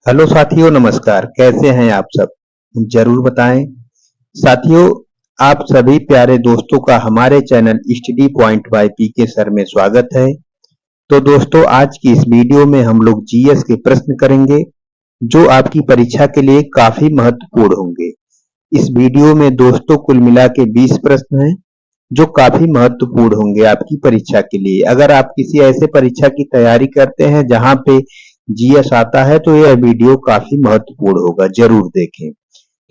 Hello साथियों, नमस्कार। कैसे हैं आप सब? जरूर बताएं। साथियों, आप सभी प्यारे दोस्तों का हमारे channel study point by PK sir में स्वागत है। तो दोस्तों, आज की इस वीडियो में हम लोग जीएस के प्रश्न करेंगे जो आपकी परीक्षा के लिए काफी महत्वपूर्ण होंगे। इस वीडियो में दोस्तों कुल मिला के 20 प्रश्न हैं जो काफी महत्वपूर्ण होंगे आपकी परीक्षा के लिए। अगर आप किसी ऐसे परीक्षा की तैयारी करते हैं जहां पे जीएस आता है तो यह वीडियो काफी महत्वपूर्ण होगा, जरूर देखें।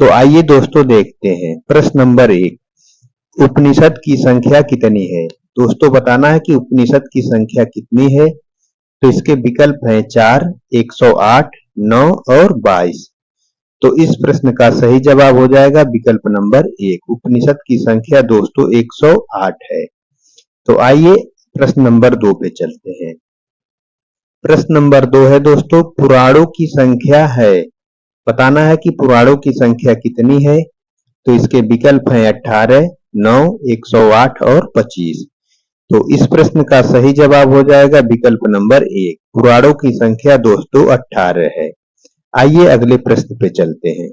तो आइए दोस्तों देखते हैं। प्रश्न नंबर 1, उपनिषद की संख्या कितनी है? दोस्तों बताना है कि उपनिषद की संख्या कितनी है। तो इसके विकल्प हैं 4, 108, 9 और 22। तो इस प्रश्न का सही जवाब हो जाएगा विकल्प नंबर 1। उपनिषद की संख्या दोस्तों 108 है। तो आइए प्रश्न नंबर 2 पे चलते हैं। प्रश्न नंबर 2 है दोस्तों, पुराणों की संख्या है। बताना है कि पुराणों की संख्या कितनी है। तो इसके विकल्प हैं 18, 9, 108 और 25। तो इस प्रश्न का सही जवाब हो जाएगा विकल्प नंबर 1। पुराणों की संख्या दोस्तों 18 है। आइए अगले प्रश्न पे चलते हैं।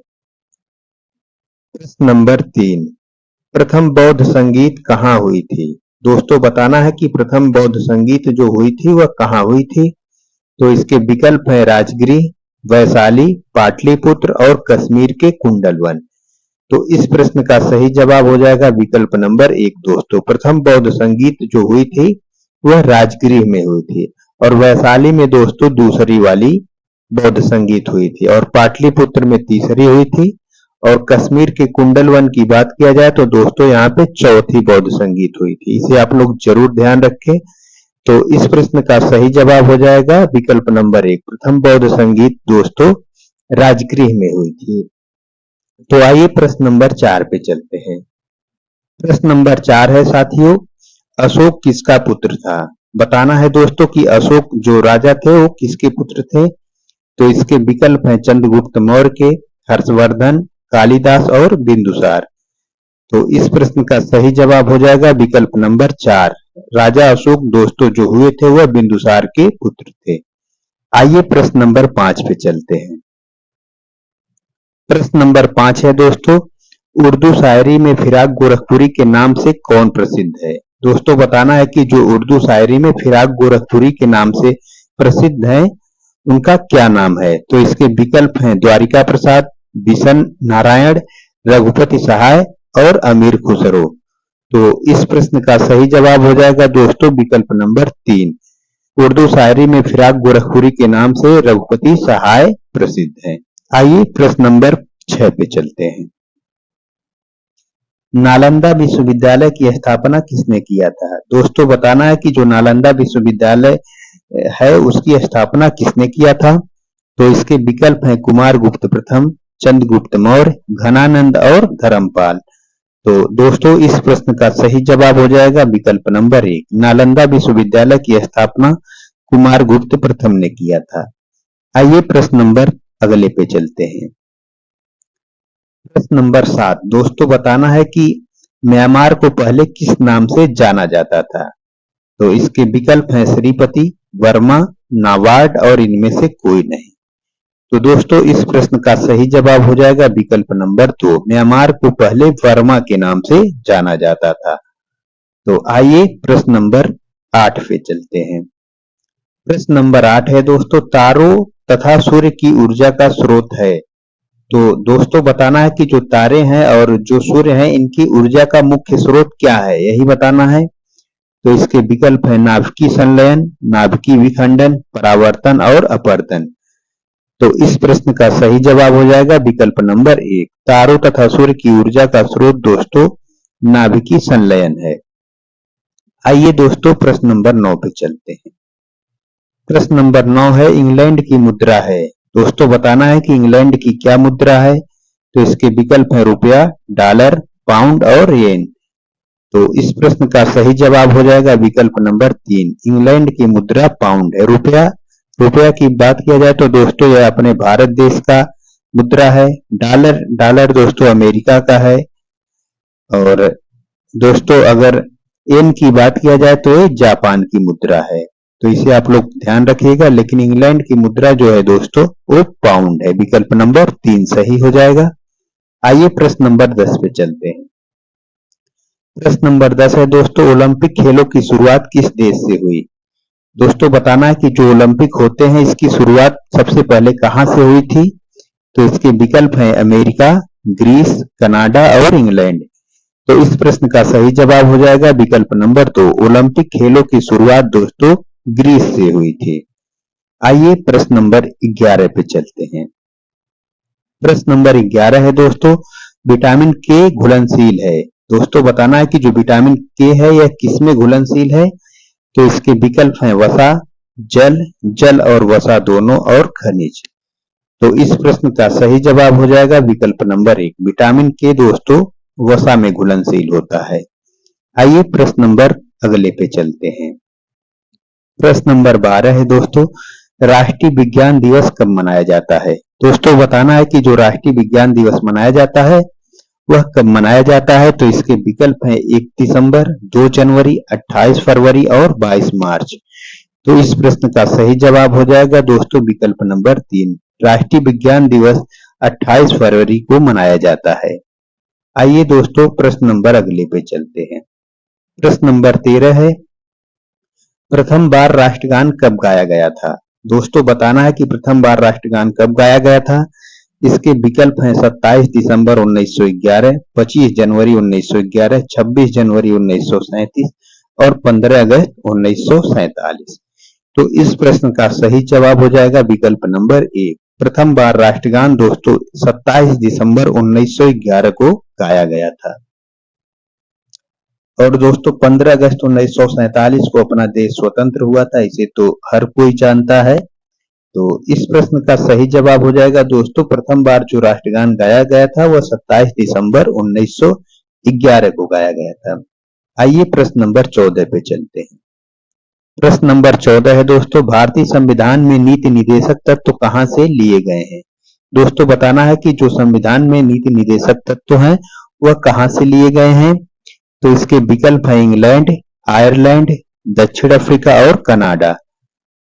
प्रश्न नंबर 3, प्रथम बौद्ध संगीत कहाँ हुई थी? दोस्तों बताना है कि प्रथम बौद्ध संगीत जो हुई थी वह कहाँ हुई थी। तो इसके विकल्प है राजगृह, वैशाली, पाटलिपुत्र और कश्मीर के कुंडलवन। तो इस प्रश्न का सही जवाब हो जाएगा विकल्प नंबर 1 दोस्तों। प्रथम बौद्ध संगीत जो हुई थी वह राजगृह में हुई थी और वैशाली में दोस्तों दूसरी वाली बौद्ध संगीत हुई थी और पाटलिपुत्र में तीसरी हुई थी और कश्मीर के कुंडलवन की बात किया जाए तो दोस्तों यहाँ पे चौथी बौद्ध संगीत हुई थी। इसे आप लोग जरूर ध्यान रखें। तो इस प्रश्न का सही जवाब हो जाएगा विकल्प नंबर 1। प्रथम बौद्ध संगीत दोस्तों राजगृह में हुई थी। तो आइए प्रश्न नंबर 4 पे चलते हैं। प्रश्न नंबर 4 है साथियों, अशोक किसका पुत्र था? बताना है दोस्तों कि अशोक जो राजा थे वो किसके पुत्र थे। तो इसके विकल्प हैं चंद्रगुप्त मौर्य के, हर्षवर्धन, कालिदास और बिंदुसार। तो इस प्रश्न का सही जवाब हो जाएगा विकल्प नंबर 4। राजा अशोक दोस्तों जो हुए थे वह बिंदुसार के पुत्र थे। आइए प्रश्न नंबर 5 पे चलते हैं। प्रश्न नंबर 5 है दोस्तों, उर्दू शायरी में फिराक गोरखपुरी के नाम से कौन प्रसिद्ध है? दोस्तों बताना है कि जो उर्दू शायरी में फिराक गोरखपुरी के नाम से प्रसिद्ध है उनका क्या नाम है। तो इसके विकल्प हैं द्वारिका प्रसाद, बिशन नारायण, रघुपति सहाय और अमीर खुसरो। तो इस प्रश्न का सही जवाब हो जाएगा दोस्तों विकल्प नंबर 3। उर्दू शायरी में फिराक गोरखपुरी के नाम से रघुपति सहाय प्रसिद्ध है। आइए प्रश्न नंबर 6 पे चलते हैं। नालंदा विश्वविद्यालय की स्थापना किसने किया था? दोस्तों बताना है कि जो नालंदा विश्वविद्यालय है उसकी स्थापना किसने किया था। तो इसके विकल्प हैं कुमारगुप्त प्रथम, चंद्रगुप्त मौर्य, घनानंद और धर्मपाल। तो दोस्तों इस प्रश्न का सही जवाब हो जाएगा विकल्प नंबर 1। नालंदा विश्वविद्यालय की स्थापना कुमारगुप्त प्रथम ने किया था। आइए प्रश्न नंबर अगले पे चलते हैं। प्रश्न नंबर 7 दोस्तों बताना है कि म्यांमार को पहले किस नाम से जाना जाता था। तो इसके विकल्प हैं श्रीपति, वर्मा, नाबार्ड और इनमें से कोई नहीं। तो दोस्तों इस प्रश्न का सही जवाब हो जाएगा विकल्प नंबर 2। म्यांमार को पहले वर्मा के नाम से जाना जाता था। तो आइए प्रश्न नंबर 8 पे चलते हैं। प्रश्न नंबर 8 है दोस्तों, तारों तथा सूर्य की ऊर्जा का स्रोत है। तो दोस्तों बताना है कि जो तारे हैं और जो सूर्य हैं इनकी ऊर्जा का मुख्य स्रोत क्या है, यही बताना है। तो इसके विकल्प है नाभिकीय संलयन, नाभिकीय विखंडन, परावर्तन और अपवर्तन। तो इस प्रश्न का सही जवाब हो जाएगा विकल्प नंबर 1। तारों तथा सूर्य की ऊर्जा का स्रोत दोस्तों नाभिकीय संलयन है। आइए दोस्तों प्रश्न नंबर 9 पे चलते हैं। प्रश्न नंबर 9 है, इंग्लैंड की मुद्रा है। दोस्तों बताना है कि इंग्लैंड की क्या मुद्रा है। तो इसके विकल्प है रुपया, डॉलर, पाउंड और येन। तो इस प्रश्न का सही जवाब हो जाएगा विकल्प नंबर 3। इंग्लैंड की मुद्रा पाउंड है। रुपया की बात किया जाए तो दोस्तों यह अपने भारत देश का मुद्रा है। डॉलर दोस्तों अमेरिका का है और दोस्तों अगर येन की बात किया जाए तो ये जापान की मुद्रा है। तो इसे आप लोग ध्यान रखिएगा। लेकिन इंग्लैंड की मुद्रा जो है दोस्तों वो पाउंड है। विकल्प नंबर 3 सही हो जाएगा। आइए प्रश्न नंबर 10 पे चलते हैं। प्रश्न नंबर 10 है दोस्तों, ओलंपिक खेलों की शुरुआत किस देश से हुई? दोस्तों बताना है कि जो ओलंपिक होते हैं इसकी शुरुआत सबसे पहले कहां से हुई थी? तो इसके विकल्प हैं अमेरिका, ग्रीस, कनाडा और इंग्लैंड। तो इस प्रश्न का सही जवाब हो जाएगा विकल्प नंबर 2। ओलंपिक खेलों की शुरुआत दोस्तों ग्रीस से हुई थी। आइए प्रश्न नंबर 11 पे चलते हैं। प्रश्न नंबर 11 है दोस्तों, विटामिन के घुलनशील है। दोस्तों बताना है कि जो विटामिन के है यह किसमें घुलनशील है? तो इसके विकल्प हैं वसा, जल, जल और वसा दोनों और खनिज। तो इस प्रश्न का सही जवाब हो जाएगा विकल्प नंबर 1। विटामिन के दोस्तों वसा में घुलनशील होता है। आइए प्रश्न नंबर अगले पे चलते हैं। प्रश्न नंबर 12 है दोस्तों, राष्ट्रीय विज्ञान दिवस कब मनाया जाता है? दोस्तों बताना है कि जो राष्ट्रीय विज्ञान दिवस मनाया जाता है वह कब मनाया जाता है? तो इसके विकल्प हैं 1 दिसंबर, 2 जनवरी, 28 फरवरी और 22 मार्च। तो इस प्रश्न का सही जवाब हो जाएगा दोस्तों विकल्प नंबर 3। राष्ट्रीय विज्ञान दिवस 28 फरवरी को मनाया जाता है। आइए दोस्तों प्रश्न नंबर अगले पे चलते हैं। प्रश्न नंबर 13 है, प्रथम बार राष्ट्रगान कब गाया गया था? दोस्तों बताना है कि प्रथम बार राष्ट्रगान कब गाया गया था। इसके विकल्प हैं 27 दिसंबर 1911, 25 जनवरी 1911, 26 जनवरी 1937 और 15 अगस्त 1947। तो इस प्रश्न का सही जवाब हो जाएगा विकल्प नंबर 1। प्रथम बार राष्ट्रगान दोस्तों 27 दिसंबर 1911 को गाया गया था। और दोस्तों 15 अगस्त 1947 को अपना देश स्वतंत्र हुआ था, इसे तो हर कोई जानता है। तो इस प्रश्न का सही जवाब हो जाएगा दोस्तों, प्रथम बार जो राष्ट्रगान गाया गया था वह 27 दिसंबर 1911 को गाया गया था। आइए प्रश्न नंबर 14 पे चलते हैं। प्रश्न नंबर 14 है दोस्तों, भारतीय संविधान में नीति निदेशक तत्व कहां से लिए गए हैं? दोस्तों बताना है कि जो संविधान में नीति निदेशक तत्व हैं वह कहां से लिए गए हैं। तो इसके विकल्प हैं इंग्लैंड, आयरलैंड, दक्षिण अफ्रीका और कनाडा।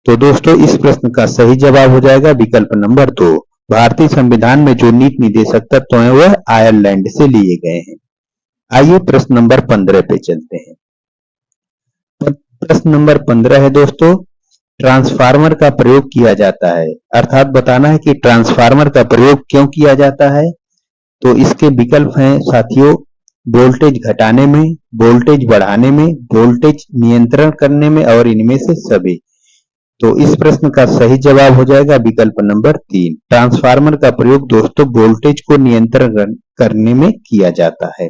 तो दोस्तों इस प्रश्न का सही जवाब हो जाएगा विकल्प नंबर 2। भारतीय संविधान में जो नीति निदेशक तत्व हैं वह आयरलैंड से लिए गए हैं। आइए प्रश्न नंबर 15 पे चलते हैं। प्रश्न नंबर 15 है दोस्तों, ट्रांसफार्मर का प्रयोग किया जाता है, अर्थात बताना है कि ट्रांसफार्मर का प्रयोग क्यों किया जाता है। तो इसके विकल्प हैं साथियों, वोल्टेज घटाने में, वोल्टेज बढ़ाने में, वोल्टेज नियंत्रण करने में और इनमें से सभी। तो इस प्रश्न का सही जवाब हो जाएगा विकल्प नंबर 3। ट्रांसफार्मर का प्रयोग दोस्तों वोल्टेज को नियंत्रण करने में किया जाता है।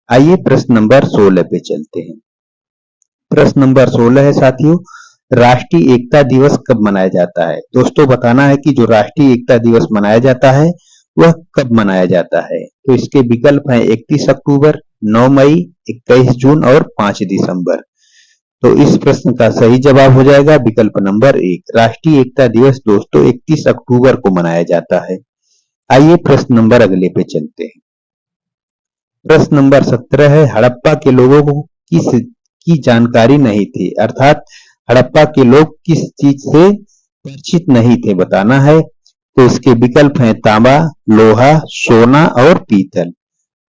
आइए प्रश्न नंबर 16 पे चलते हैं। प्रश्न नंबर 16 है साथियों, राष्ट्रीय एकता दिवस कब मनाया जाता है? दोस्तों बताना है कि जो राष्ट्रीय एकता दिवस मनाया जाता है वह कब मनाया जाता है। तो इसके विकल्प हैं 31 अक्टूबर, 9 मई, 21 जून और 5 दिसंबर। तो इस प्रश्न का सही जवाब हो जाएगा विकल्प नंबर 1। राष्ट्रीय एकता दिवस दोस्तों 31 अक्टूबर को मनाया जाता है। आइए प्रश्न नंबर अगले पे चलते हैं। प्रश्न नंबर 17 है, हड़प्पा के लोगों को की जानकारी नहीं थी, अर्थात हड़प्पा के लोग किस चीज से परिचित नहीं थे बताना है। तो इसके विकल्प हैं तांबा, लोहा, सोना और पीतल।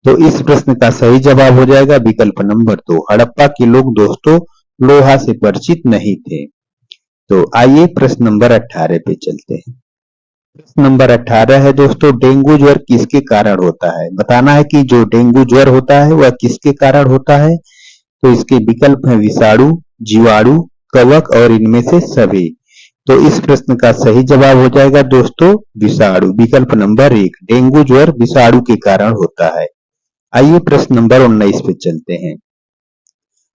तो इस प्रश्न का सही जवाब हो जाएगा विकल्प नंबर 2। हड़प्पा के लोग दोस्तों लोहा से परिचित नहीं थे। तो आइए प्रश्न नंबर 18 पे चलते हैं। प्रश्न नंबर 18 है दोस्तों, डेंगू ज्वर किसके कारण होता है? बताना है कि जो डेंगू ज्वर होता है वह किसके कारण होता है। तो इसके विकल्प हैं विषाणु, जीवाणु, कवक और इनमें से सभी। तो इस प्रश्न का सही जवाब हो जाएगा दोस्तों विषाणु, विकल्प नंबर 1। डेंगू ज्वर विषाणु के कारण होता है। आइए प्रश्न नंबर 19 पे चलते हैं।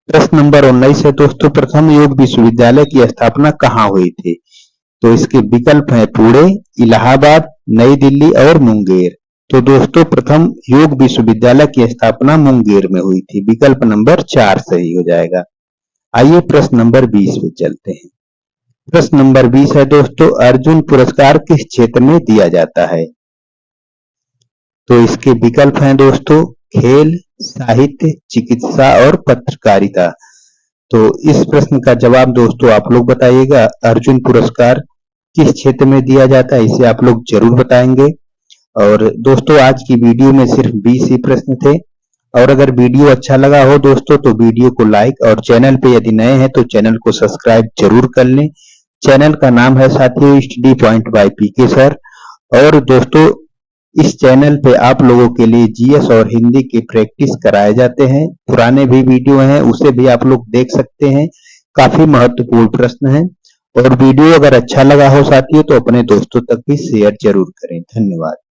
प्रश्न नंबर 19 है दोस्तों, प्रथम योग विश्वविद्यालय की स्थापना कहाँ हुई थी? तो इसके विकल्प हैं पुणे, इलाहाबाद, नई दिल्ली और मुंगेर। तो दोस्तों प्रथम योग विश्वविद्यालय की स्थापना मुंगेर में हुई थी, विकल्प नंबर 4 सही हो जाएगा। आइए प्रश्न नंबर 20 पे चलते हैं। प्रश्न नंबर 20 है दोस्तों, अर्जुन पुरस्कार किस क्षेत्र में दिया जाता है? तो इसके विकल्प हैं दोस्तों खेल, साहित्य, चिकित्सा और पत्रकारिता। तो इस प्रश्न का जवाब दोस्तों आप लोग बताइएगा। अर्जुन पुरस्कार किस क्षेत्र में दिया जाता है, इसे आप लोग जरूर बताएंगे। और दोस्तों आज की वीडियो में सिर्फ 20 ही प्रश्न थे। और अगर वीडियो अच्छा लगा हो दोस्तों तो वीडियो को लाइक, और चैनल पे यदि नए हैं तो चैनल को सब्सक्राइब जरूर कर लें। चैनल का नाम है साथियों study point by PK sir. और दोस्तों इस चैनल पे आप लोगों के लिए जीएस और हिंदी की प्रैक्टिस कराए जाते हैं। पुराने भी वीडियो हैं उसे भी आप लोग देख सकते हैं, काफी महत्वपूर्ण प्रश्न हैं। और वीडियो अगर अच्छा लगा हो साथियों तो अपने दोस्तों तक भी शेयर जरूर करें। धन्यवाद।